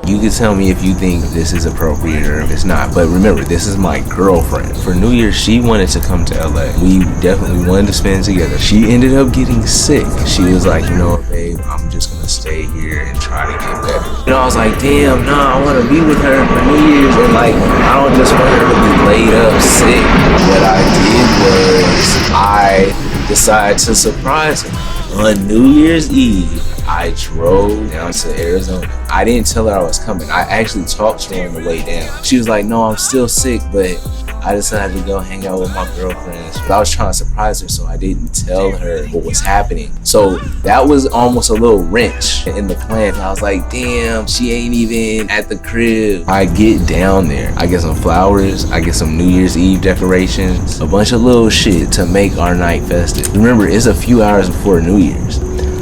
You can tell me if you think this is appropriate or if it's not. But remember, this is my girlfriend. For New Year's, she wanted to come to LA. We definitely wanted to spend together. She ended up getting sick. She was like, you know what, babe, I'm just gonna stay here and try to get better. You know, I was like, damn, nah, I wanna be with her for New Year's. And like, I don't just want her to be laid up sick. What I did was I decided to surprise her. On New Year's Eve, I drove down to Arizona. I didn't tell her I was coming. I actually talked to her on the way down. She was like, no, I'm still sick, but I decided to go hang out with my girlfriends. I was trying to surprise her, so I didn't tell her what was happening. So that was almost a little wrench in the plan. I was like, damn, she ain't even at the crib. I get down there. I get some flowers. I get some New Year's Eve decorations. A bunch of little shit to make our night festive. Remember, it's a few hours before New Year's.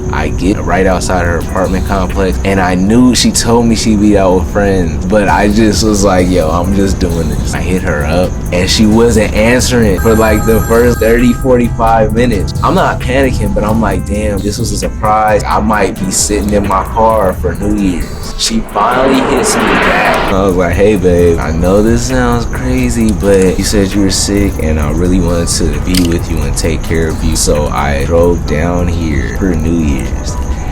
I get right outside her apartment complex, and I knew she told me she'd be out with friends, but I just was like, yo, I'm just doing this. I hit her up, and she wasn't answering for like the first 30-45 minutes. I'm not panicking, but I'm like, damn, this was a surprise. I might be sitting in my car for New Year's. She finally hits me back. I was like, hey babe, I know this sounds crazy, but you said you were sick, and I really wanted to be with you and take care of you, so I drove down here for New Year's.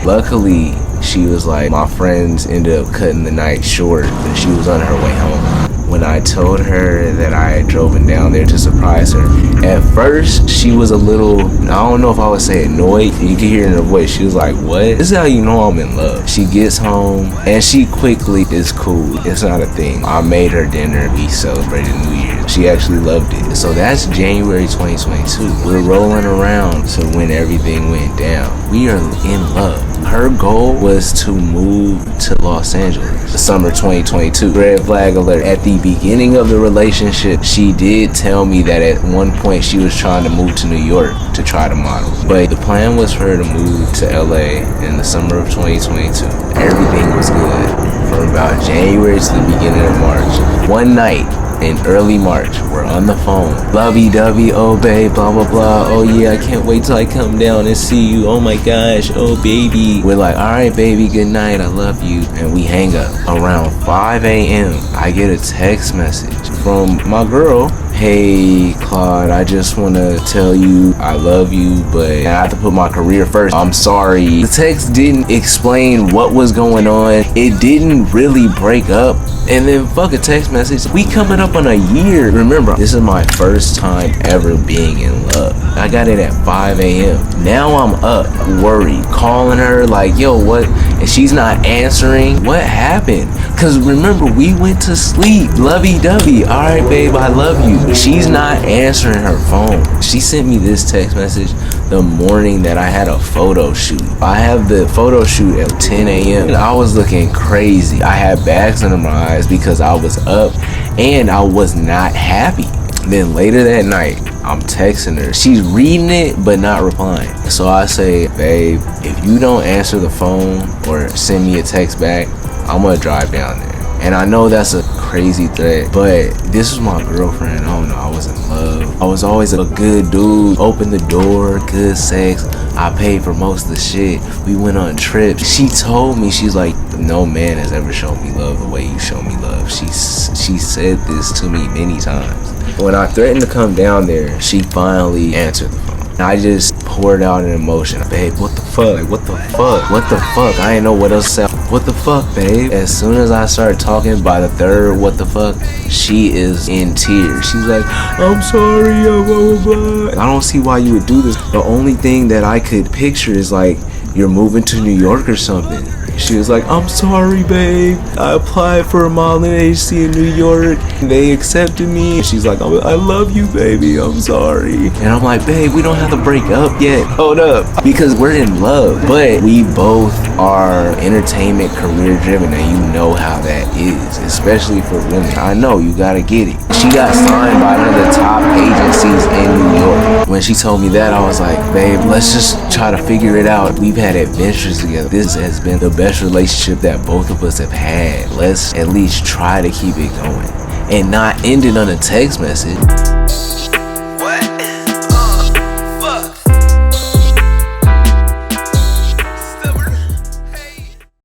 Luckily, she was like, my friends ended up cutting the night short, and she was on her way home. When I told her that I had driven down there to surprise her, at first she was a little, I don't know if I would say annoyed. You can hear in her voice, she was like, what? This is how you know I'm in love. She gets home and she quickly is cool. It's not a thing. I made her dinner. We celebrated New Year's. She actually loved it. So that's January 2022. We're rolling around to when everything went down. We are in love. Her goal was to move to Los Angeles, the summer 2022. Red flag alert. At the beginning of the relationship, she did tell me that at one point she was trying to move to New York to try to model. But the plan was for her to move to LA in the summer of 2022. Everything was good from about January to the beginning of March. One night in early March, we're on the phone. Lovey-dovey, oh babe, blah blah blah. Oh yeah, I can't wait till I come down and see you. Oh my gosh, oh baby. We're like, alright baby, good night, I love you. And we hang up. Around 5 a.m., I get a text message from my girl. Hey Claude, I just want to tell you I love you, but I have to put my career first. I'm sorry. The text didn't explain what was going on. It didn't really break up. And then fuck a text message. We coming up on a year. Remember, this is my first time ever being in love. I got it at 5 a.m. Now I'm up, worried, calling her like, yo, what? And she's not answering. What happened? Cause remember, we went to sleep, lovey-dovey. All right, babe, I love you. She's not answering her phone. She sent me this text message the morning that I had a photo shoot. I have the photo shoot at 10 a.m. I was looking crazy. I had bags under my eyes because I was up and I was not happy. Then later that night, I'm texting her. She's reading it, but not replying. So I say, babe, if you don't answer the phone or send me a text back, I'm gonna drive down there. And I know that's a crazy threat, but this is my girlfriend. I don't know, I was in love. I was always a good dude. Open the door, good sex. I paid for most of the shit. We went on trips. She told me, she's like, no man has ever shown me love the way you show me love. She said this to me many times. When I threatened to come down there, she finally answered the phone. I just poured out an emotion. Babe, what the fuck? Like, what the fuck? What the fuck? I didn't know what else to say. What the fuck, babe? As soon as I started talking, by the third what the fuck, she is in tears. She's like, I'm sorry, blah, blah, blah. I don't see why you would do this. The only thing that I could picture is like, you're moving to New York or something. She was like, I'm sorry, babe. I applied for a modeling agency in New York. They accepted me. She's like, I love you, baby. I'm sorry. And I'm like, babe, we don't have to break up yet. Hold up. Because we're in love. But we both are entertainment career driven, and you know how that is, especially for women. I know, you gotta get it. She got signed by one of the top agencies in New York. When she told me that, I was like, babe, let's just try to figure it out. We've had adventures together. This has been the best relationship that both of us have had. Let's at least try to keep it going and not end it on a text message.